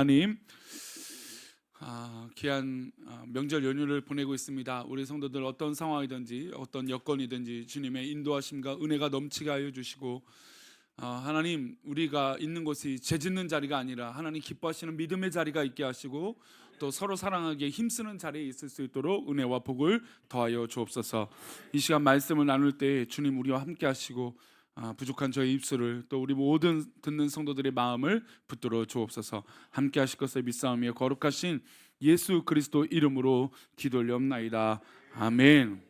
하나님, 귀한 명절 연휴를 보내고 있습니다. 우리 성도들 어떤 상황이든지 어떤 여건이든지 주님의 인도하심과 은혜가 넘치게 하여 주시고, 하나님, 우리가 있는 곳이 죄 짓는 자리가 아니라 하나님 기뻐하시는 믿음의 자리가 있게 하시고, 또 서로 사랑하기에 힘쓰는 자리에 있을 수 있도록 은혜와 복을 더하여 주옵소서. 이 시간 말씀을 나눌 때 주님 우리와 함께 하시고, 부족한 저의 입술을, 또 우리 모든 듣는 성도들의 마음을 붙들어 주옵소서. 함께 하실 것을 믿사오며 거룩하신 예수 그리스도 이름으로 기도 올리옵나이다. 아멘.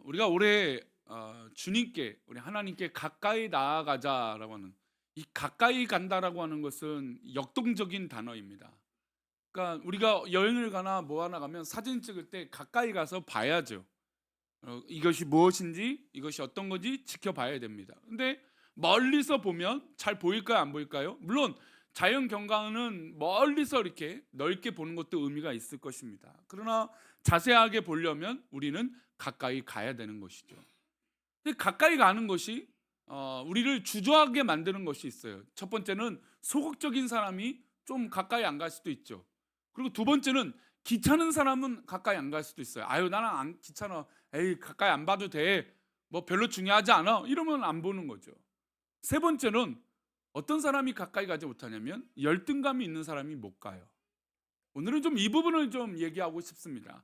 우리가 올해 주님께, 우리 하나님께 가까이 나아가자라고 하는, 이 가까이 간다라고 하는 것은 역동적인 단어입니다. 그러니까 우리가 여행을 가나 뭐 하나 가면 사진 찍을 때 가까이 가서 봐야죠. 이것이 무엇인지, 이것이 어떤 건지 지켜봐야 됩니다. 근데 멀리서 보면 잘 보일까요, 안 보일까요? 물론 자연 경관은 멀리서 이렇게 넓게 보는 것도 의미가 있을 것입니다. 그러나 자세하게 보려면 우리는 가까이 가야 되는 것이죠. 근데 가까이 가는 것이 우리를 주저하게 만드는 것이 있어요. 첫 번째는 소극적인 사람이 좀 가까이 안 갈 수도 있죠. 그리고 두 번째는 귀찮은 사람은 가까이 안 갈 수도 있어요. 아유, 나는 안 귀찮아. 에이, 가까이 안 봐도 돼. 뭐 별로 중요하지 않아. 이러면 안 보는 거죠. 세 번째는 어떤 사람이 가까이 가지 못하냐면 열등감이 있는 사람이 못 가요. 오늘은 좀 이 부분을 좀 얘기하고 싶습니다.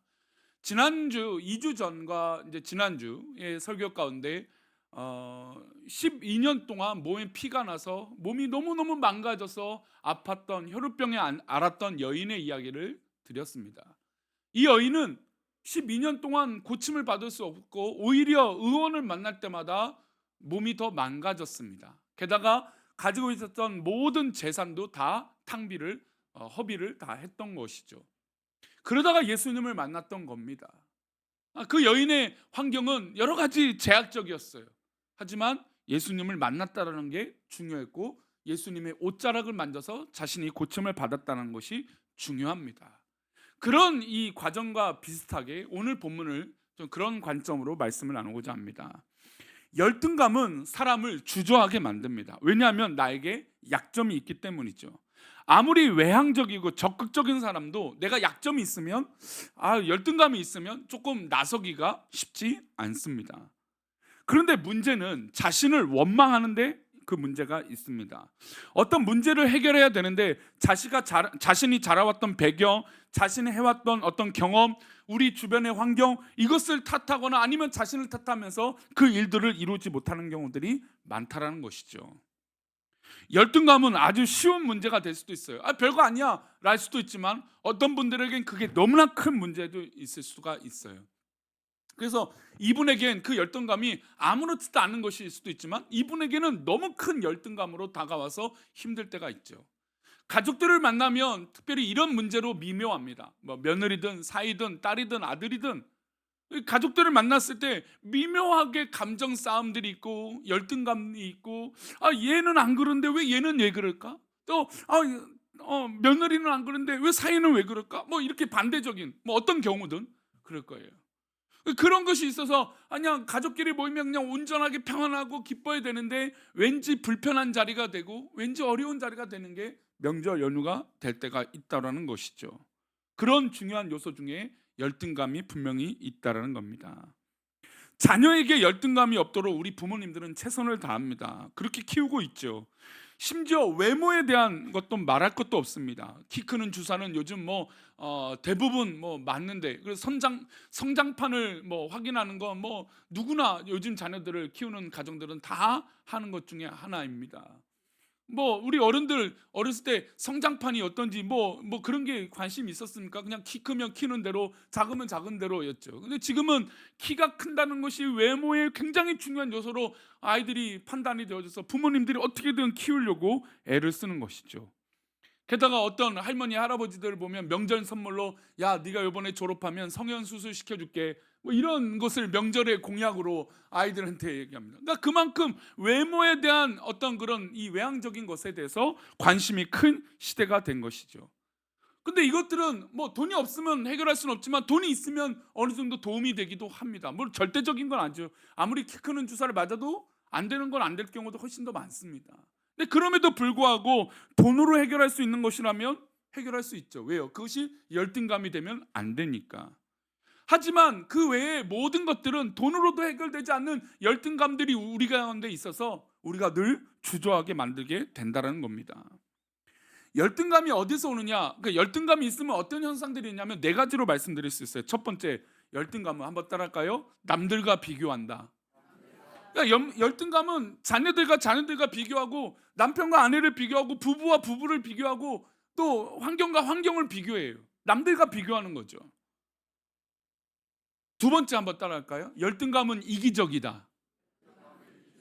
지난주 2주 전과 이제 지난주의 설교 가운데 12년 동안 몸에 피가 나서 몸이 너무너무 망가져서 아팠던 혈우병에 앓았던 여인의 이야기를 드렸습니다. 이 여인은 12년 동안 고침을 받을 수 없고 오히려 의원을 만날 때마다 몸이 더 망가졌습니다. 게다가 가지고 있었던 모든 재산도 다 탕비를 허비를 다 했던 것이죠. 그러다가 예수님을 만났던 겁니다. 그 여인의 환경은 여러 가지 제약적이었어요. 하지만 예수님을 만났다는 게 중요했고, 예수님의 옷자락을 만져서 자신이 고침을 받았다는 것이 중요합니다. 그런 이 과정과 비슷하게 오늘 본문을 좀 그런 관점으로 말씀을 나누고자 합니다. 열등감은 사람을 주저하게 만듭니다. 왜냐하면 나에게 약점이 있기 때문이죠. 아무리 외향적이고 적극적인 사람도 내가 약점이 있으면, 열등감이 있으면 조금 나서기가 쉽지 않습니다. 그런데 문제는 자신을 원망하는데 그 문제가 있습니다. 어떤 문제를 해결해야 되는데 자신이 자라왔던 배경, 자신이 해왔던 어떤 경험, 우리 주변의 환경, 이것을 탓하거나 아니면 자신을 탓하면서 그 일들을 이루지 못하는 경우들이 많다라는 것이죠. 열등감은 아주 쉬운 문제가 될 수도 있어요. 별거 아니야 랄 수도 있지만 어떤 분들에겐 그게 너무나 큰 문제도 있을 수가 있어요. 그래서 이분에겐 그 열등감이 아무렇지도 않은 것일 수도 있지만 이분에게는 너무 큰 열등감으로 다가와서 힘들 때가 있죠. 가족들을 만나면 특별히 이런 문제로 미묘합니다. 뭐 며느리든 사이든 딸이든 아들이든 가족들을 만났을 때 미묘하게 감정 싸움들이 있고 열등감이 있고, 얘는 안 그런데 왜 얘는 왜 그럴까? 또 며느리는 안 그런데 왜 사이는 왜 그럴까? 뭐 이렇게 반대적인 뭐 어떤 경우든 그럴 거예요. 그런 것이 있어서 그냥 가족끼리 모이면 그냥 온전하게 평안하고 기뻐야 되는데 왠지 불편한 자리가 되고 왠지 어려운 자리가 되는 게 명절 연휴가 될 때가 있다라는 것이죠. 그런 중요한 요소 중에 열등감이 분명히 있다라는 겁니다. 자녀에게 열등감이 없도록 우리 부모님들은 최선을 다합니다. 그렇게 키우고 있죠. 심지어 외모에 대한 것도 말할 것도 없습니다. 키 크는 주사는 요즘 대부분 맞는데, 그래서 성장판을 확인하는 건 누구나 요즘 자녀들을 키우는 가정들은 다 하는 것 중에 하나입니다. 우리 어른들 어렸을 때 성장판이 어떤지 그런 게 관심이 있었습니까? 그냥 키 크면 키는 대로, 작으면 작은 대로였죠. 근데 지금은 키가 큰다는 것이 외모의 굉장히 중요한 요소로 아이들이 판단이 되어져서 부모님들이 어떻게든 키우려고 애를 쓰는 것이죠. 게다가 어떤 할머니 할아버지들을 보면 명절 선물로, 야, 네가 이번에 졸업하면 성형수술 시켜줄게, 이런 것을 명절의 공약으로 아이들한테 얘기합니다. 그러니까 그만큼 외모에 대한 어떤 그런 이 외향적인 것에 대해서 관심이 큰 시대가 된 것이죠. 근데 이것들은 돈이 없으면 해결할 수는 없지만 돈이 있으면 어느 정도 도움이 되기도 합니다. 물론 절대적인 건 아니죠. 아무리 키 크는 주사를 맞아도 안 되는 건 안 될 경우도 훨씬 더 많습니다. 근데 그럼에도 불구하고 돈으로 해결할 수 있는 것이라면 해결할 수 있죠. 왜요? 그것이 열등감이 되면 안 되니까. 하지만 그 외에 모든 것들은 돈으로도 해결되지 않는 열등감들이 우리 가운데 있어서 우리가 늘 주저하게 만들게 된다는 겁니다. 열등감이 어디서 오느냐? 그 열등감이 있으면 어떤 현상들이 있냐면 네 가지로 말씀드릴 수 있어요. 첫 번째, 열등감은 한번 따라할까요? 남들과 비교한다. 그러니까 열등감은 자녀들과 비교하고, 남편과 아내를 비교하고, 부부와 부부를 비교하고, 또 환경과 환경을 비교해요. 남들과 비교하는 거죠. 두 번째 한번 따라할까요? 열등감은 이기적이다.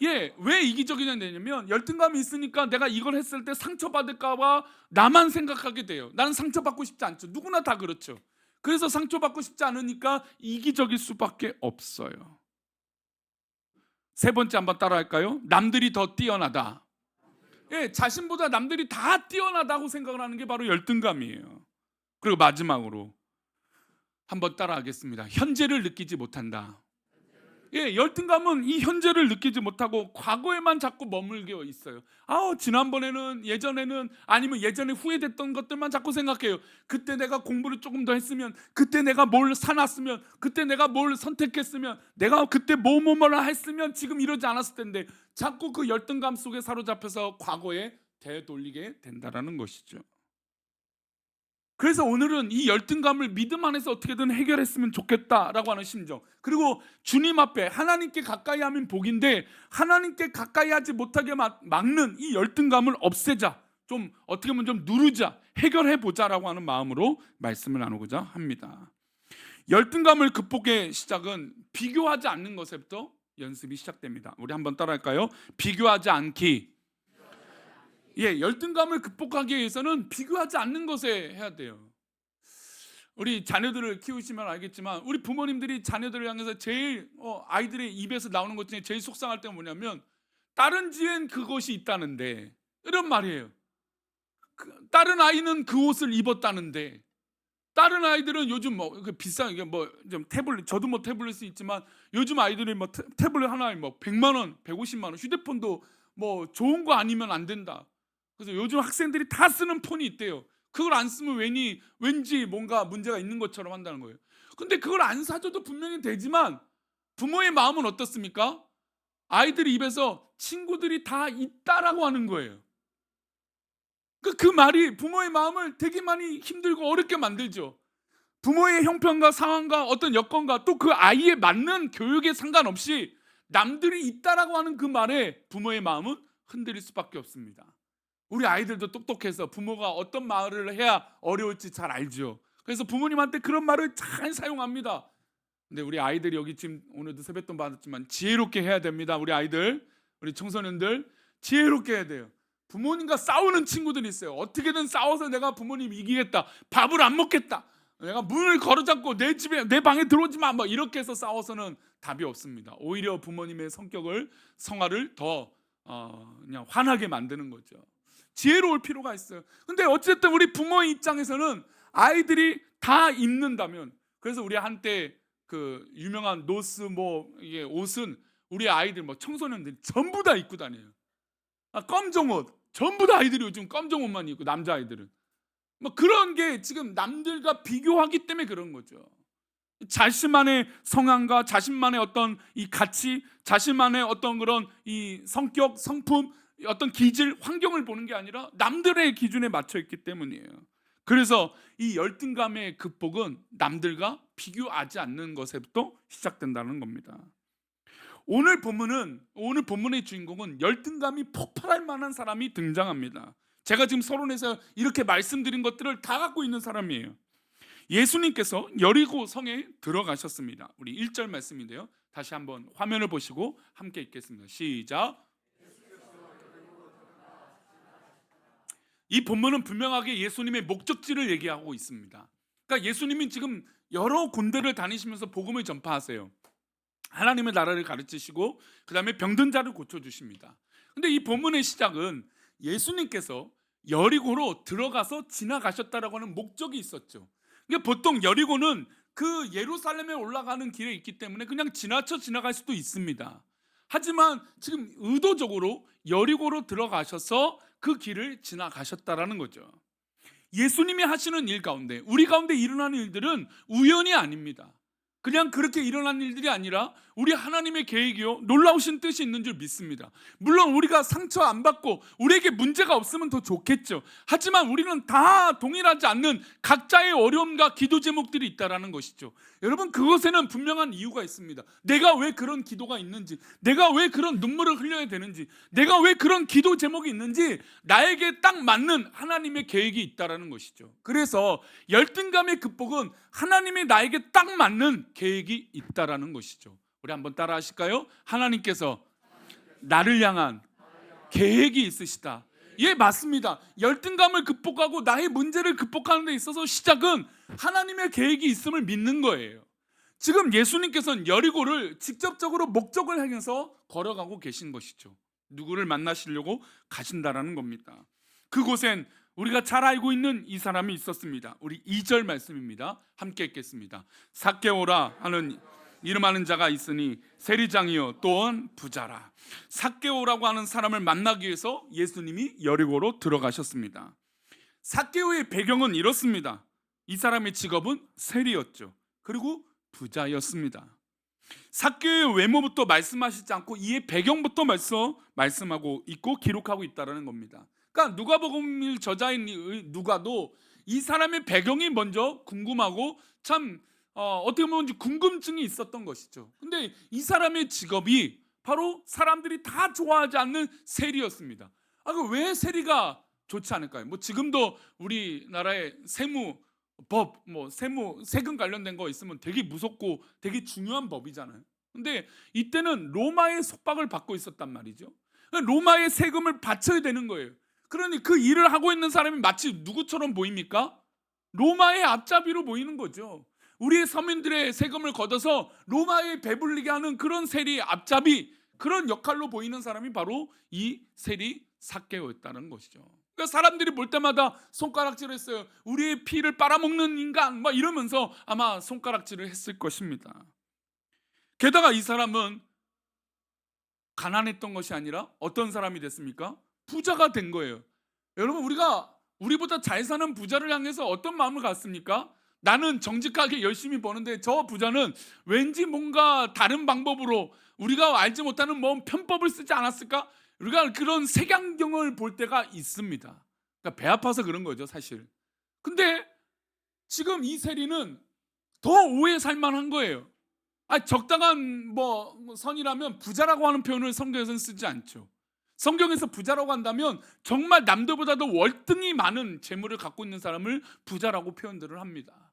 예, 왜 이기적이냐면 열등감이 있으니까 내가 이걸 했을 때 상처받을까 봐 나만 생각하게 돼요. 나는 상처받고 싶지 않죠. 누구나 다 그렇죠. 그래서 상처받고 싶지 않으니까 이기적일 수밖에 없어요. 세 번째 한번 따라할까요? 남들이 더 뛰어나다. 예, 자신보다 남들이 다 뛰어나다고 생각을 하는 게 바로 열등감이에요. 그리고 마지막으로 한번 따라하겠습니다. 현재를 느끼지 못한다. 예, 열등감은 이 현재를 느끼지 못하고 과거에만 자꾸 머물게 있어요. 지난번에는, 예전에는, 아니면 예전에 후회됐던 것들만 자꾸 생각해요. 그때 내가 공부를 조금 더 했으면, 그때 내가 뭘 사놨으면, 그때 내가 뭘 선택했으면, 내가 그때 뭐뭐뭐를 했으면 지금 이러지 않았을 텐데, 자꾸 그 열등감 속에 사로잡혀서 과거에 되돌리게 된다라는 것이죠. 그래서 오늘은 이 열등감을 믿음 안에서 어떻게든 해결했으면 좋겠다라고 하는 심정, 그리고 주님 앞에 하나님께 가까이 하면 복인데 하나님께 가까이 하지 못하게 막는 이 열등감을 없애자, 좀 어떻게 보면 좀 누르자, 해결해 보자라고 하는 마음으로 말씀을 나누고자 합니다. 열등감을 극복의 시작은 비교하지 않는 것에부터 연습이 시작됩니다. 우리 한번 따라할까요? 비교하지 않기. 예, 열등감을 극복하기 위해서는 비교하지 않는 것에 해야 돼요. 우리 자녀들을 키우시면 알겠지만 우리 부모님들이 자녀들을 향해서 제일 아이들의 입에서 나오는 것 중에 제일 속상할 때가 뭐냐면, 다른 집엔 그것이 있다는데, 이런 말이에요. 다른 아이는 그 옷을 입었다는데, 다른 아이들은 요즘 비싼 이게 좀 태블릿, 저도 태블릿이 있지만 요즘 아이들이 태블릿 하나에 100만 원, 150만 원, 휴대폰도 좋은 거 아니면 안 된다. 그래서 요즘 학생들이 다 쓰는 폰이 있대요. 그걸 안 쓰면 왠지 뭔가 문제가 있는 것처럼 한다는 거예요. 근데 그걸 안 사줘도 분명히 되지만 부모의 마음은 어떻습니까? 아이들 입에서 친구들이 다 있다라고 하는 거예요. 그 말이 부모의 마음을 되게 많이 힘들고 어렵게 만들죠. 부모의 형편과 상황과 어떤 여건과 또 그 아이에 맞는 교육에 상관없이 남들이 있다라고 하는 그 말에 부모의 마음은 흔들릴 수밖에 없습니다. 우리 아이들도 똑똑해서 부모가 어떤 말을 해야 어려울지 잘 알죠. 그래서 부모님한테 그런 말을 잘 사용합니다. 근데 우리 아이들이 여기 지금 오늘도 세뱃돈 받았지만 지혜롭게 해야 됩니다. 우리 아이들, 우리 청소년들 지혜롭게 해야 돼요. 부모님과 싸우는 친구들이 있어요. 어떻게든 싸워서 내가 부모님 이기겠다, 밥을 안 먹겠다, 내가 문을 걸어잡고 내 집에 내 방에 들어오지 마, 이렇게 해서 싸워서는 답이 없습니다. 오히려 부모님의 성화를 더 그냥 화나게 만드는 거죠. 지혜로울 필요가 있어요. 근데 어쨌든 우리 부모의 입장에서는 아이들이 다 입는다면, 그래서 우리 한때 그 유명한 노스 이게 옷은 우리 아이들 청소년들이 전부 다 입고 다녀요. 검정 옷 전부 다 아이들이 요즘 검정 옷만 입고, 남자아이들은 그런 게 지금 남들과 비교하기 때문에 그런 거죠. 자신만의 성향과 자신만의 어떤 이 가치, 자신만의 어떤 그런 이 성격, 성품, 어떤 기질, 환경을 보는 게 아니라 남들의 기준에 맞춰 있기 때문이에요. 그래서 이 열등감의 극복은 남들과 비교하지 않는 것에부터 시작된다는 겁니다. 오늘 본문의 주인공은 열등감이 폭발할 만한 사람이 등장합니다. 제가 지금 서론에서 이렇게 말씀드린 것들을 다 갖고 있는 사람이에요. 예수님께서 여리고 성에 들어가셨습니다. 우리 1절 말씀인데요. 다시 한번 화면을 보시고 함께 읽겠습니다. 시작. 이 본문은 분명하게 예수님의 목적지를 얘기하고 있습니다. 그러니까 예수님이 지금 여러 군데를 다니시면서 복음을 전파하세요. 하나님의 나라를 가르치시고 그 다음에 병든 자를 고쳐주십니다. 근데 이 본문의 시작은 예수님께서 여리고로 들어가서 지나가셨다라고 하는 목적이 있었죠. 그러니까 보통 여리고는 그 예루살렘에 올라가는 길에 있기 때문에 그냥 지나쳐 지나갈 수도 있습니다. 하지만 지금 의도적으로 여리고로 들어가셔서 그 길을 지나가셨다라는 거죠. 예수님이 하시는 일 가운데, 우리 가운데 일어나는 일들은 우연이 아닙니다. 그냥 그렇게 일어난 일들이 아니라 우리 하나님의 계획이요 놀라우신 뜻이 있는 줄 믿습니다. 물론 우리가 상처 안 받고 우리에게 문제가 없으면 더 좋겠죠. 하지만 우리는 다 동일하지 않는 각자의 어려움과 기도 제목들이 있다라는 것이죠. 여러분, 그것에는 분명한 이유가 있습니다. 내가 왜 그런 기도가 있는지, 내가 왜 그런 눈물을 흘려야 되는지, 내가 왜 그런 기도 제목이 있는지 나에게 딱 맞는 하나님의 계획이 있다라는 것이죠. 그래서 열등감의 극복은 하나님이 나에게 딱 맞는 계획이 있다라는 것이죠. 우리 한번 따라 하실까요? 하나님께서 나를 향한 계획이 있으시다. 예, 맞습니다. 열등감을 극복하고 나의 문제를 극복하는 데 있어서 시작은 하나님의 계획이 있음을 믿는 거예요. 지금 예수님께서는 여리고를 직접적으로 목적을 향해서 걸어가고 계신 것이죠. 누구를 만나시려고 가신다라는 겁니다. 그곳엔 우리가 잘 알고 있는 이 사람이 있었습니다. 우리 2절 말씀입니다. 함께 읽겠습니다. 삭개오라 하는 이름하는 자가 있으니 세리장이요 또한 부자라. 삭개오라고 하는 사람을 만나기 위해서 예수님이 여리고로 들어가셨습니다. 삭개오의 배경은 이렇습니다. 이 사람의 직업은 세리였죠. 그리고 부자였습니다. 삭개오의 외모부터 말씀하시지 않고 이의 배경부터 말씀하고 있고 기록하고 있다는 겁니다. 그러니까 누가복음 저자인 누가도 이 사람의 배경이 먼저 궁금하고 참 어떻게 보면 궁금증이 있었던 것이죠. 근데 이 사람의 직업이 바로 사람들이 다 좋아하지 않는 세리였습니다. 왜 세리가 좋지 않을까요? 지금도 우리나라의 세무법, 세금 관련된 거 있으면 되게 무섭고 되게 중요한 법이잖아요. 근데 이때는 로마의 속박을 받고 있었단 말이죠. 로마의 세금을 바쳐야 되는 거예요. 그러니 그 일을 하고 있는 사람이 마치 누구처럼 보입니까? 로마의 앞잡이로 보이는 거죠. 우리 서민들의 세금을 걷어서 로마에 배불리게 하는 그런 세리 앞잡이, 그런 역할로 보이는 사람이 바로 이 세리 삭개오였다는 것이죠. 그러니까 사람들이 볼 때마다 손가락질을 했어요. 우리의 피를 빨아먹는 인간 이러면서 아마 손가락질을 했을 것입니다. 게다가 이 사람은 가난했던 것이 아니라 어떤 사람이 됐습니까? 부자가 된 거예요. 여러분, 우리보다 잘 사는 부자를 향해서 어떤 마음을 갖습니까? 나는 정직하게 열심히 버는데 저 부자는 왠지 뭔가 다른 방법으로 우리가 알지 못하는 편법을 쓰지 않았을까? 우리가 그런 색안경을 볼 때가 있습니다. 그러니까 배 아파서 그런 거죠, 사실. 근데 지금 이 세리는 더 오해 살만한 거예요. 적당한 선이라면 부자라고 하는 표현을 성경에서는 쓰지 않죠. 성경에서 부자라고 한다면 정말 남들보다도 월등히 많은 재물을 갖고 있는 사람을 부자라고 표현들을 합니다.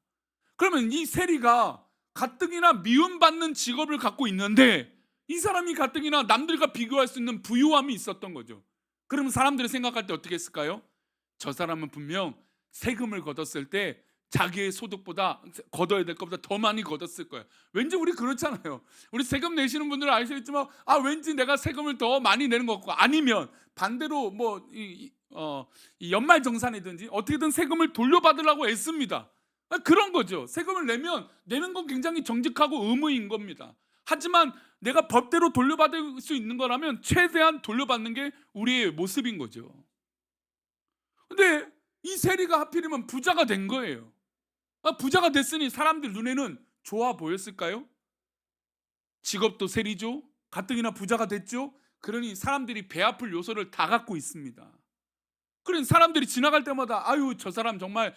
그러면 이 세리가 가뜩이나 미움받는 직업을 갖고 있는데 이 사람이 가뜩이나 남들과 비교할 수 있는 부유함이 있었던 거죠. 그러면 사람들이 생각할 때 어떻게 했을까요? 저 사람은 분명 세금을 걷었을 때 자기의 소득보다 걷어야 될 것보다 더 많이 걷었을 거예요. 왠지 우리 그렇잖아요. 우리 세금 내시는 분들은 아시겠지만 왠지 내가 세금을 더 많이 내는 것 같고, 아니면 반대로 이 연말정산이든지 어떻게든 세금을 돌려받으려고 애씁니다. 그런 거죠. 세금을 내는 건 굉장히 정직하고 의무인 겁니다. 하지만 내가 법대로 돌려받을 수 있는 거라면 최대한 돌려받는 게 우리의 모습인 거죠. 근데 이 세리가 하필이면 부자가 된 거예요. 부자가 됐으니 사람들 눈에는 좋아 보였을까요? 직업도 세리죠. 가뜩이나 부자가 됐죠. 그러니 사람들이 배 아플 요소를 다 갖고 있습니다. 그러니 사람들이 지나갈 때마다 저 사람 정말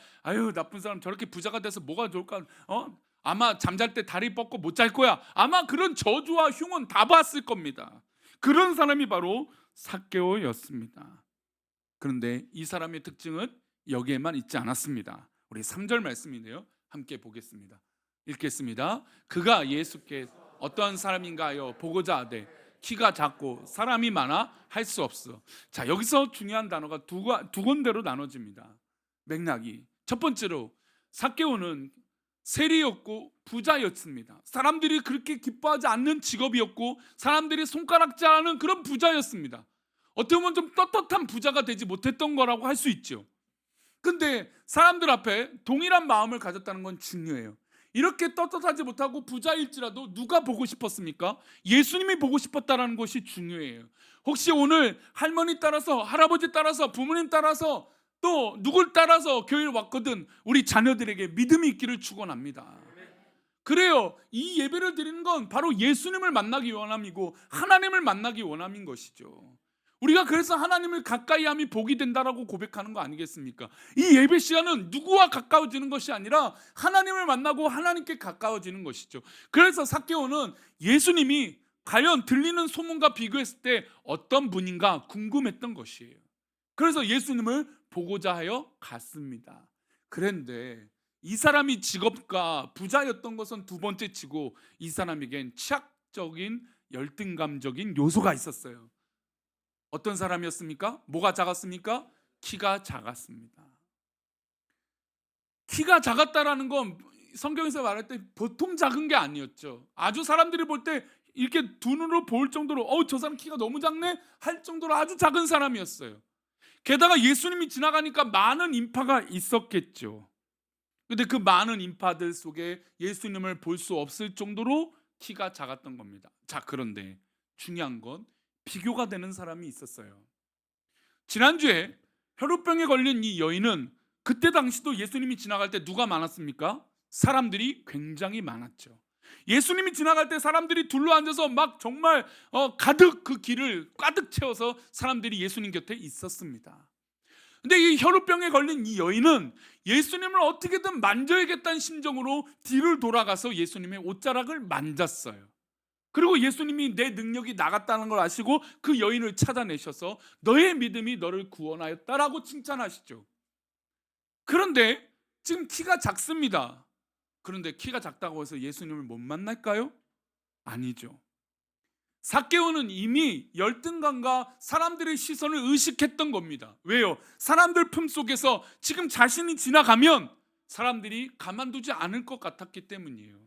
나쁜 사람 저렇게 부자가 돼서 뭐가 좋을까? 아마 잠잘 때 다리 뻗고 못 잘 거야. 아마 그런 저주와 흉은 다 봤을 겁니다. 그런 사람이 바로 삭개오였습니다. 그런데 이 사람의 특징은 여기에만 있지 않았습니다. 우리 3절 말씀인데요, 함께 보겠습니다. 읽겠습니다. 그가 예수께 어떠한 사람인가요? 보고자 하되 키가 작고 사람이 많아 할 수 없어. 자, 여기서 중요한 단어가 두 군데로 나눠집니다. 맥락이. 첫 번째로 삭개오는 세리였고 부자였습니다. 사람들이 그렇게 기뻐하지 않는 직업이었고 사람들이 손가락질하는 그런 부자였습니다. 어떻게 보면 좀 떳떳한 부자가 되지 못했던 거라고 할 수 있죠. 근데 사람들 앞에 동일한 마음을 가졌다는 건 중요해요. 이렇게 떳떳하지 못하고 부자일지라도 누가 보고 싶었습니까? 예수님이 보고 싶었다라는 것이 중요해요. 혹시 오늘 할머니 따라서, 할아버지 따라서, 부모님 따라서, 또 누굴 따라서 교회에 왔거든 우리 자녀들에게 믿음이 있기를 축원합니다. 그래요. 이 예배를 드리는 건 바로 예수님을 만나기 원함이고 하나님을 만나기 원함인 것이죠. 우리가 그래서 하나님을 가까이 함이 복이 된다라고 고백하는 거 아니겠습니까? 이 예배 시간은 누구와 가까워지는 것이 아니라 하나님을 만나고 하나님께 가까워지는 것이죠. 그래서 삭개오는 예수님이 과연 들리는 소문과 비교했을 때 어떤 분인가 궁금했던 것이에요. 그래서 예수님을 보고자 하여 갔습니다. 그런데 이 사람이 직업가 부자였던 것은 두 번째 치고 이 사람에겐 치약적인 열등감적인 요소가 있었어요. 어떤 사람이었습니까? 뭐가 작았습니까? 키가 작았습니다. 키가 작았다라는 건 성경에서 말할 때 보통 작은 게 아니었죠. 아주 사람들이 볼 때 이렇게 두 눈으로 볼 정도로 저 사람 키가 너무 작네 할 정도로 아주 작은 사람이었어요. 게다가 예수님이 지나가니까 많은 인파가 있었겠죠. 근데 그 많은 인파들 속에 예수님을 볼 수 없을 정도로 키가 작았던 겁니다. 자, 그런데 중요한 건 비교가 되는 사람이 있었어요. 지난주에 혈우병에 걸린 이 여인은 그때 당시도 예수님이 지나갈 때 누가 많았습니까? 사람들이 굉장히 많았죠. 예수님이 지나갈 때 사람들이 둘러앉아서 막 정말 가득 그 길을 가득 채워서 사람들이 예수님 곁에 있었습니다. 근데 이 혈우병에 걸린 이 여인은 예수님을 어떻게든 만져야겠다는 심정으로 뒤를 돌아가서 예수님의 옷자락을 만졌어요. 그리고 예수님이 내 능력이 나갔다는 걸 아시고 그 여인을 찾아내셔서 너의 믿음이 너를 구원하였다라고 칭찬하시죠. 그런데 지금 키가 작습니다. 그런데 키가 작다고 해서 예수님을 못 만날까요? 아니죠. 삭개오는 이미 열등감과 사람들의 시선을 의식했던 겁니다. 왜요? 사람들 품속에서 지금 자신이 지나가면 사람들이 가만두지 않을 것 같았기 때문이에요.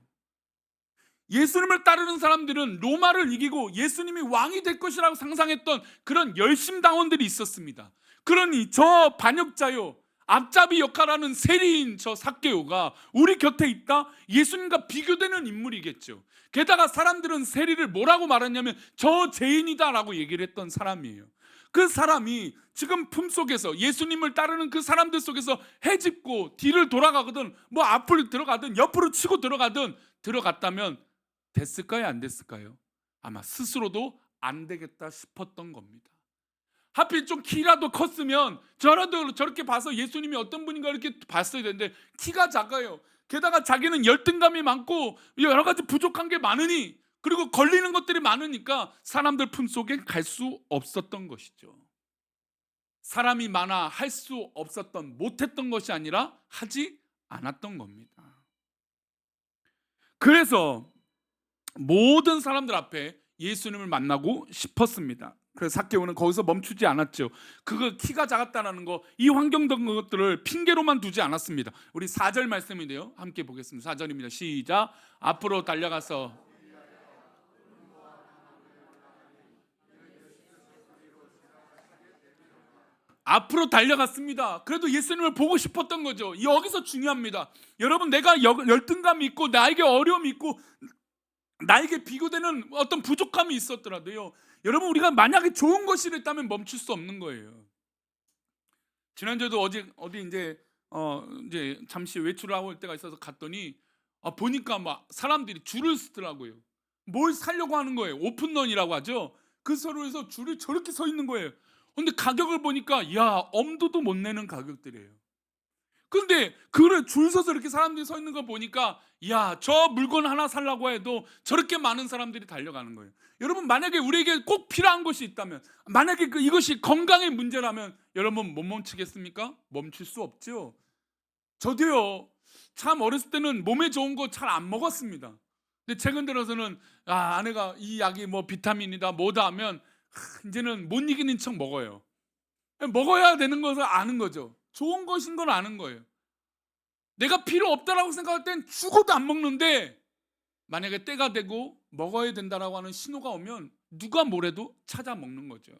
예수님을 따르는 사람들은 로마를 이기고 예수님이 왕이 될 것이라고 상상했던 그런 열심당원들이 있었습니다. 그러니 저 반역자요, 앞잡이 역할하는 세리인 저 삭개오가 우리 곁에 있다? 예수님과 비교되는 인물이겠죠. 게다가 사람들은 세리를 뭐라고 말했냐면 저 죄인이다라고 얘기를 했던 사람이에요. 그 사람이 지금 품속에서 예수님을 따르는 그 사람들 속에서 헤집고 뒤를 돌아가거든 뭐 앞으로 들어가든 옆으로 치고 들어갔다면 됐을까요? 안 됐을까요? 아마 스스로도 안 되겠다 싶었던 겁니다. 하필 좀 키라도 컸으면 저라도 저렇게 봐서 예수님이 어떤 분인가 이렇게 봤어야 되는데 키가 작아요. 게다가 자기는 열등감이 많고 여러 가지 부족한 게 많으니 그리고 걸리는 것들이 많으니까 사람들 품속에 갈 수 없었던 것이죠. 사람이 많아 할 수 없었던 못했던 것이 아니라 하지 않았던 겁니다. 그래서 모든 사람들 앞에 예수님을 만나고 싶었습니다. 그래서 삭개오는 거기서 멈추지 않았죠. 그거 키가 작았다는 거, 이 환경적인 것들을 핑계로만 두지 않았습니다. 우리 4절 말씀인데요. 함께 보겠습니다. 4절입니다. 시작. 앞으로 달려가서 앞으로 달려갔습니다. 그래도 예수님을 보고 싶었던 거죠. 여기서 중요합니다. 여러분, 내가 열등감이 있고 나에게 어려움이 있고 나에게 비교되는 어떤 부족함이 있었더라도요, 여러분, 우리가 만약에 좋은 것이 있다면 멈출 수 없는 거예요. 지난주에도 어디 이제 잠시 외출을 하고 올 때가 있어서 갔더니 보니까 막 사람들이 줄을 서더라고요. 뭘 사려고 하는 거예요. 오픈런이라고 하죠. 그 서로에서 줄을 저렇게 서 있는 거예요. 근데 가격을 보니까 야, 엄두도 못 내는 가격들이에요. 근데 그걸 줄 서서 이렇게 사람들이 서 있는 거 보니까 야, 저 물건 하나 살라고 해도 저렇게 많은 사람들이 달려가는 거예요. 여러분, 만약에 우리에게 꼭 필요한 것이 있다면, 만약에 이것이 건강의 문제라면 여러분 못 멈추겠습니까? 멈출 수 없죠. 저도요, 참 어렸을 때는 몸에 좋은 거 잘 안 먹었습니다. 근데 최근 들어서는 아내가 이 약이 뭐 비타민이다 뭐다 하면 이제는 못 이기는 척 먹어요. 먹어야 되는 것을 아는 거죠. 좋은 것인 걸 아는 거예요. 내가 필요 없다라고 생각할 땐 죽어도 안 먹는데 만약에 때가 되고 먹어야 된다라고 하는 신호가 오면 누가 뭐래도 찾아 먹는 거죠.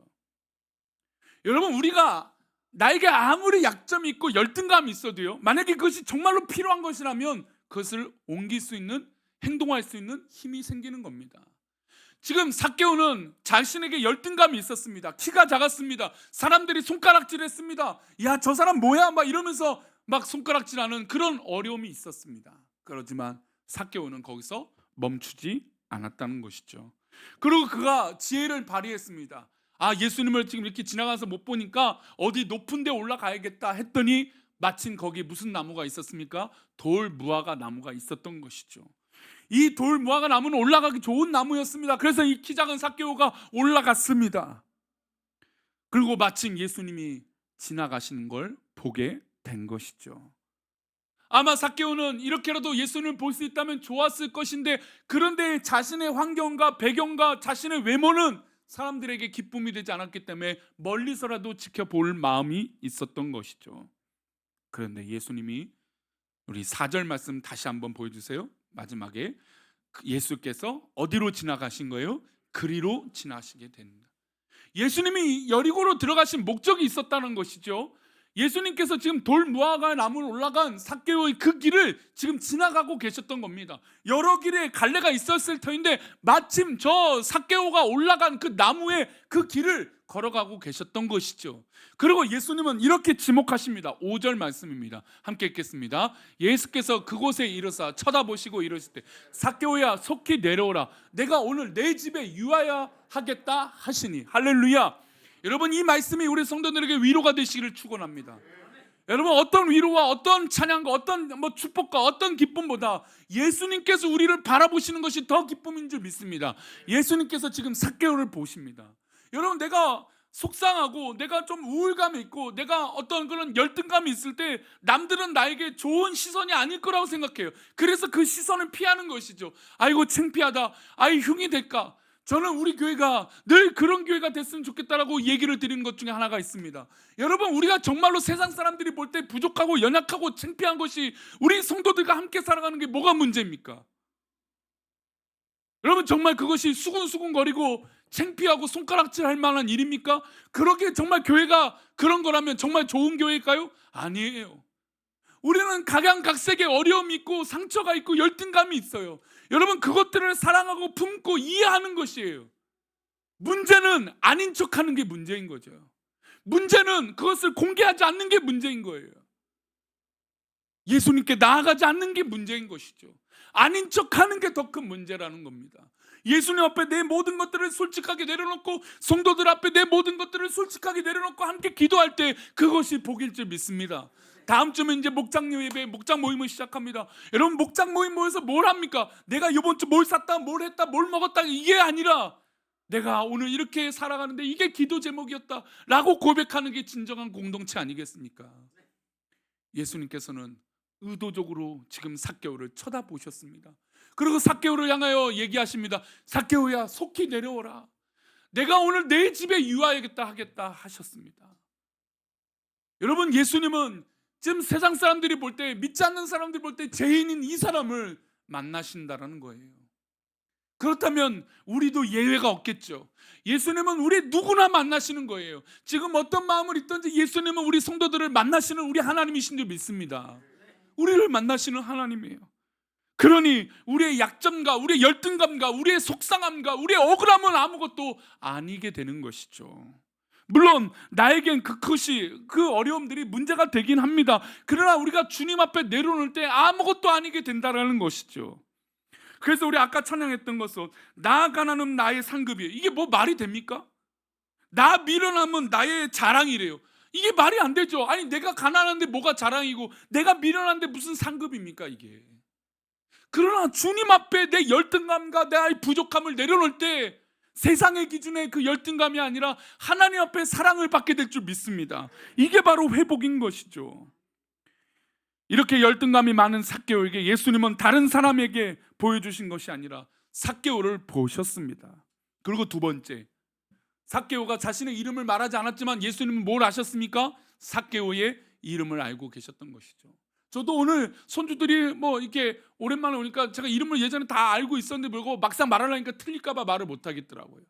여러분, 우리가 나에게 아무리 약점이 있고 열등감이 있어도요, 만약에 그것이 정말로 필요한 것이라면 그것을 옮길 수 있는, 행동할 수 있는 힘이 생기는 겁니다. 지금 삭개오는 자신에게 열등감이 있었습니다. 키가 작았습니다. 사람들이 손가락질했습니다. 야, 저 사람 뭐야? 막 이러면서 막 손가락질하는 그런 어려움이 있었습니다. 그렇지만 삭개오는 거기서 멈추지 않았다는 것이죠. 그리고 그가 지혜를 발휘했습니다. 아, 예수님을 지금 이렇게 지나가서 못 보니까 어디 높은 데 올라가야겠다 했더니 마침 거기 무슨 나무가 있었습니까? 돌 무화과 나무가 있었던 것이죠. 이 돌 무화과 나무는 올라가기 좋은 나무였습니다. 그래서 이 키 작은 삭개오가 올라갔습니다. 그리고 마침 예수님이 지나가시는 걸 보게 된 것이죠. 아마 삭개오는 이렇게라도 예수님을 볼 수 있다면 좋았을 것인데, 그런데 자신의 환경과 배경과 자신의 외모는 사람들에게 기쁨이 되지 않았기 때문에 멀리서라도 지켜볼 마음이 있었던 것이죠. 그런데 예수님이, 우리 4절 말씀 다시 한번 보여주세요. 마지막에 예수께서 어디로 지나가신 거예요? 그리로 지나시게 됩니다. 예수님이 여리고로 들어가신 목적이 있었다는 것이죠. 예수님께서 지금 돌 무화과 나무로 올라간 삭개오의 그 길을 지금 지나가고 계셨던 겁니다. 여러 길에 갈래가 있었을 터인데 마침 저 삭개오가 올라간 그 나무의 그 길을 걸어가고 계셨던 것이죠. 그리고 예수님은 이렇게 지목하십니다. 5절 말씀입니다. 함께 읽겠습니다. 예수께서 그곳에 이르사 쳐다보시고 이르실 때, 삭개오야 속히 내려오라, 내가 오늘 내 집에 유하여 하겠다 하시니. 할렐루야. 여러분, 이 말씀이 우리 성도들에게 위로가 되시기를 축원합니다. 여러분, 어떤 위로와 어떤 찬양과 어떤 축복과 어떤 기쁨보다 예수님께서 우리를 바라보시는 것이 더 기쁨인 줄 믿습니다. 예수님께서 지금 삭개오를 보십니다. 여러분, 내가 속상하고 내가 좀 우울감이 있고 내가 어떤 그런 열등감이 있을 때 남들은 나에게 좋은 시선이 아닐 거라고 생각해요. 그래서 그 시선을 피하는 것이죠. 아이고 창피하다, 아이 흉이 될까. 저는 우리 교회가 늘 그런 교회가 됐으면 좋겠다라고 얘기를 드리는 것 중에 하나가 있습니다. 여러분, 우리가 정말로 세상 사람들이 볼 때 부족하고 연약하고 창피한 것이 우리 성도들과 함께 살아가는 게 뭐가 문제입니까? 여러분, 정말 그것이 수군수군거리고 창피하고 손가락질할 만한 일입니까? 그렇게 정말 교회가 그런 거라면 정말 좋은 교회일까요? 아니에요. 우리는 각양각색의 어려움이 있고 상처가 있고 열등감이 있어요. 여러분, 그것들을 사랑하고 품고 이해하는 것이에요. 문제는 아닌 척하는 게 문제인 거죠. 문제는 그것을 공개하지 않는 게 문제인 거예요. 예수님께 나아가지 않는 게 문제인 것이죠. 아닌 척하는 게 더 큰 문제라는 겁니다. 예수님 앞에 내 모든 것들을 솔직하게 내려놓고 성도들 앞에 내 모든 것들을 솔직하게 내려놓고 함께 기도할 때 그것이 복일 줄 믿습니다. 다음 주면 이제 목장 예배, 목장 모임을 시작합니다. 여러분, 목장 모임 모여서 뭘 합니까? 내가 이번 주 뭘 샀다, 뭘 했다, 뭘 먹었다, 이게 아니라 내가 오늘 이렇게 살아가는데 이게 기도 제목이었다 라고 고백하는 게 진정한 공동체 아니겠습니까? 예수님께서는 의도적으로 지금 삭개오를 쳐다보셨습니다. 그리고 삭개오를 향하여 얘기하십니다. 삭개오야 속히 내려오라, 내가 오늘 내 집에 유하겠다 하겠다 하셨습니다. 여러분, 예수님은 지금 세상 사람들이 볼 때, 믿지 않는 사람들이 볼 때 죄인인 이 사람을 만나신다라는 거예요. 그렇다면 우리도 예외가 없겠죠. 예수님은 우리 누구나 만나시는 거예요. 지금 어떤 마음을 있든지 예수님은 우리 성도들을 만나시는 우리 하나님이신 줄 믿습니다. 우리를 만나시는 하나님이에요. 그러니 우리의 약점과 우리의 열등감과 우리의 속상함과 우리의 억울함은 아무것도 아니게 되는 것이죠. 물론 나에겐 그것이, 그 어려움들이 문제가 되긴 합니다. 그러나 우리가 주님 앞에 내려놓을 때 아무것도 아니게 된다는 것이죠. 그래서 우리 아까 찬양했던 것은 나 가난은 나의 상급이에요. 이게 뭐 말이 됩니까? 나 미련함은 나의 자랑이래요. 이게 말이 안 되죠. 아니, 내가 가난한데 뭐가 자랑이고 내가 미련한데 무슨 상급입니까 이게. 그러나 주님 앞에 내 열등감과 나의 부족함을 내려놓을 때 세상의 기준의 그 열등감이 아니라 하나님 앞에 사랑을 받게 될 줄 믿습니다. 이게 바로 회복인 것이죠. 이렇게 열등감이 많은 삭개오에게 예수님은 다른 사람에게 보여주신 것이 아니라 삭개오를 보셨습니다. 그리고 두 번째, 삭개오가 자신의 이름을 말하지 않았지만 예수님은 뭘 아셨습니까? 삭개오의 이름을 알고 계셨던 것이죠. 저도 오늘 손주들이 이렇게 오랜만에 오니까 제가 이름을 예전에 다 알고 있었는데 막상 말하려니까 틀릴까 봐 말을 못 하겠더라고요.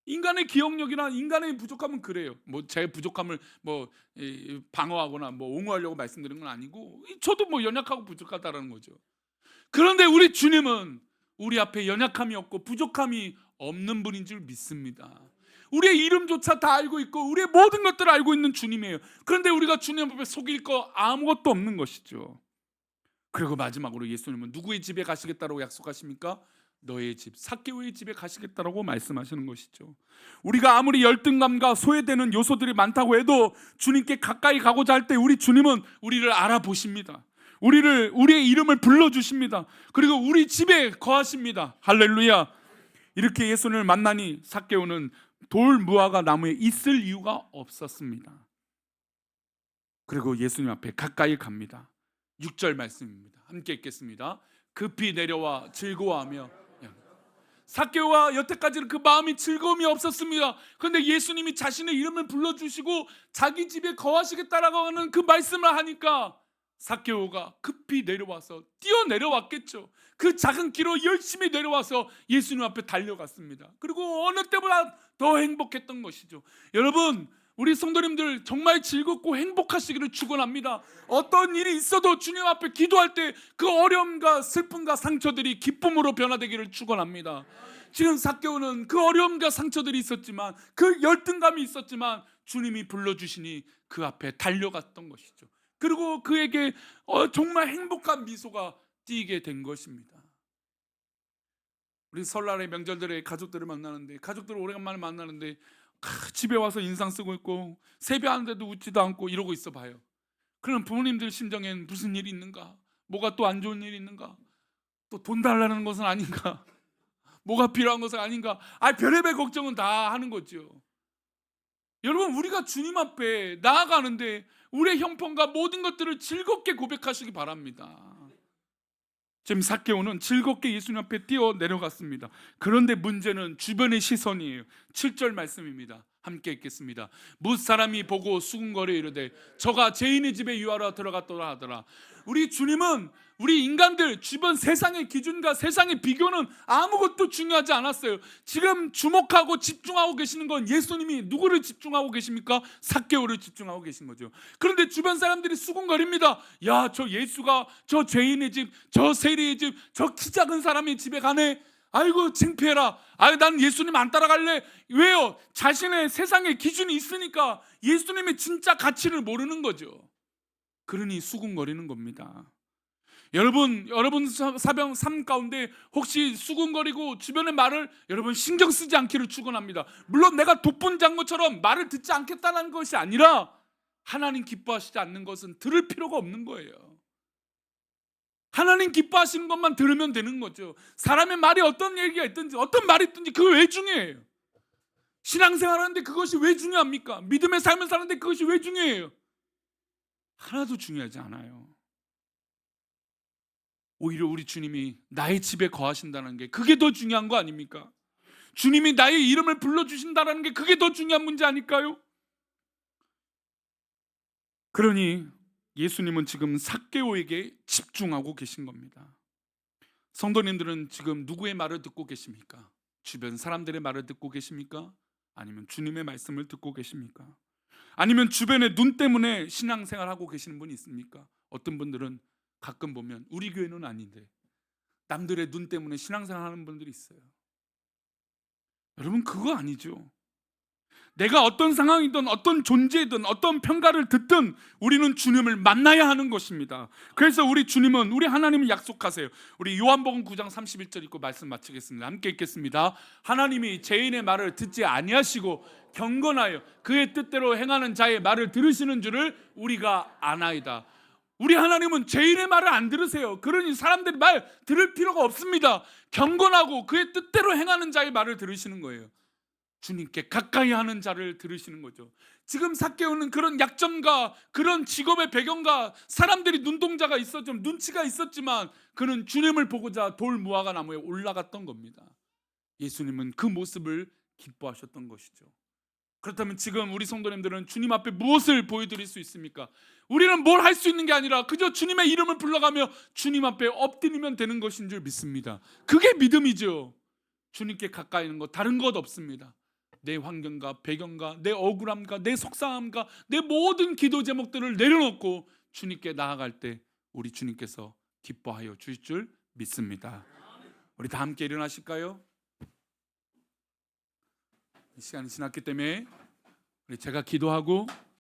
인간의 기억력이나 인간의 부족함은 그래요. 뭐 제 부족함을 방어하거나 옹호하려고 말씀드린 건 아니고, 저도 연약하고 부족하다라는 거죠. 그런데 우리 주님은 우리 앞에 연약함이 없고 부족함이 없는 분인 줄 믿습니다. 우리의 이름조차 다 알고 있고 우리의 모든 것들을 알고 있는 주님이에요. 그런데 우리가 주님 앞에 속일 거 아무것도 없는 것이죠. 그리고 마지막으로 예수님은 누구의 집에 가시겠다고 약속하십니까? 너의 집, 삭개오의 집에 가시겠다라고 말씀하시는 것이죠. 우리가 아무리 열등감과 소외되는 요소들이 많다고 해도 주님께 가까이 가고자 할 때 우리 주님은 우리를 알아보십니다. 우리의 이름을 불러주십니다. 그리고 우리 집에 거하십니다. 할렐루야. 이렇게 예수님을 만나니 삭개오는 돌 무화과 나무에 있을 이유가 없었습니다. 그리고 예수님 앞에 가까이 갑니다. 6절 말씀입니다. 함께 읽겠습니다. 급히 내려와 즐거워하며, 삭개오와 여태까지는 그 마음이 즐거움이 없었습니다. 그런데 예수님이 자신의 이름을 불러주시고 자기 집에 거하시겠다라고 하는 그 말씀을 하니까 삭개오가 급히 내려와서 뛰어내려왔겠죠. 그 작은 길로 열심히 내려와서 예수님 앞에 달려갔습니다. 그리고 어느 때보다 더 행복했던 것이죠. 여러분, 우리 성도님들 정말 즐겁고 행복하시기를 축원합니다. 어떤 일이 있어도 주님 앞에 기도할 때 그 어려움과 슬픔과 상처들이 기쁨으로 변화되기를 축원합니다. 지금 삭개오는 그 어려움과 상처들이 있었지만, 그 열등감이 있었지만 주님이 불러주시니 그 앞에 달려갔던 것이죠. 그리고 그에게 정말 행복한 미소가 띄게 된 것입니다. 우리 설날에 명절들에 가족들을 만나는데, 가족들을 오래간만에 만나는데 집에 와서 인상 쓰고 있고 세배하는데도 웃지도 않고 이러고 있어 봐요. 그럼 부모님들 심정엔 무슨 일이 있는가? 뭐가 또 안 좋은 일이 있는가? 또 돈 달라는 것은 아닌가? 뭐가 필요한 것은 아닌가? 별의별 걱정은 다 하는 거죠. 여러분, 우리가 주님 앞에 나아가는데 우리의 형편과 모든 것들을 즐겁게 고백하시기 바랍니다. 지금 삭개오는 즐겁게 예수님 앞에 뛰어 내려갔습니다. 그런데 문제는 주변의 시선이에요. 7절 말씀입니다. 함께 읽겠습니다. 무사람이 보고 수군거려 이르되 저가 죄인의 집에 유하러 들어갔더라 하더라. 우리 주님은 우리 인간들 주변 세상의 기준과 세상의 비교는 아무것도 중요하지 않았어요. 지금 주목하고 집중하고 계시는 건 예수님이 누구를 집중하고 계십니까? 삭개오를 집중하고 계신 거죠. 그런데 주변 사람들이 수군거립니다. 야, 저 예수가 저 죄인의 집, 저 세리의 집, 저 키 작은 사람의 집에 가네. 아이고 창피해라. 난 예수님 안 따라갈래. 왜요? 자신의 세상의 기준이 있으니까 예수님의 진짜 가치를 모르는 거죠. 그러니 수군거리는 겁니다. 여러분 사병 삶 가운데 혹시 수군거리고 주변의 말을 여러분 신경 쓰지 않기를 축원합니다. 물론 내가 돋본 장로처럼 말을 듣지 않겠다는 것이 아니라, 하나님 기뻐하시지 않는 것은 들을 필요가 없는 거예요. 하나님 기뻐하시는 것만 들으면 되는 거죠. 사람의 말이 어떤 얘기가 있든지 어떤 말이 있든지 그거 왜 중요해요? 신앙생활 하는데 그것이 왜 중요합니까? 믿음의 삶을 사는데 그것이 왜 중요해요? 하나도 중요하지 않아요. 오히려 우리 주님이 나의 집에 거하신다는 게 그게 더 중요한 거 아닙니까? 주님이 나의 이름을 불러주신다는 게 그게 더 중요한 문제 아닐까요? 그러니 예수님은 지금 삭개오에게 집중하고 계신 겁니다. 성도님들은 지금 누구의 말을 듣고 계십니까? 주변 사람들의 말을 듣고 계십니까? 아니면 주님의 말씀을 듣고 계십니까? 아니면 주변의 눈 때문에 신앙생활하고 계시는 분이 있습니까? 어떤 분들은 가끔 보면 우리 교회는 아닌데 남들의 눈 때문에 신앙생활하는 분들이 있어요. 여러분, 그거 아니죠. 내가 어떤 상황이든 어떤 존재든 어떤 평가를 듣든 우리는 주님을 만나야 하는 것입니다. 그래서 우리 주님은, 우리 하나님을 약속하세요. 우리 요한복음 9장 31절 읽고 말씀 마치겠습니다. 함께 읽겠습니다. 하나님이 죄인의 말을 듣지 아니하시고 경건하여 그의 뜻대로 행하는 자의 말을 들으시는 줄을 우리가 아나이다. 우리 하나님은 죄인의 말을 안 들으세요. 그러니 사람들이 말 들을 필요가 없습니다. 경건하고 그의 뜻대로 행하는 자의 말을 들으시는 거예요. 주님께 가까이 하는 자를 들으시는 거죠. 지금 삭개오는 그런 약점과 그런 직업의 배경과 사람들이 눈동자가 있었지만, 눈치가 있었지만 그는 주님을 보고자 돌 무화과 나무에 올라갔던 겁니다. 예수님은 그 모습을 기뻐하셨던 것이죠. 그렇다면 지금 우리 성도님들은 주님 앞에 무엇을 보여드릴 수 있습니까? 우리는 뭘 할 수 있는 게 아니라 그저 주님의 이름을 불러가며 주님 앞에 엎드리면 되는 것인 줄 믿습니다. 그게 믿음이죠. 주님께 가까이 있는 것, 다른 것 없습니다. 내 환경과 배경과 내 억울함과 내 속상함과 내 모든 기도 제목들을 내려놓고 주님께 나아갈 때 우리 주님께서 기뻐하여 주실 줄 믿습니다. 우리 다 함께 일어나실까요? 이 시간이 지났기 때문에 제가 기도하고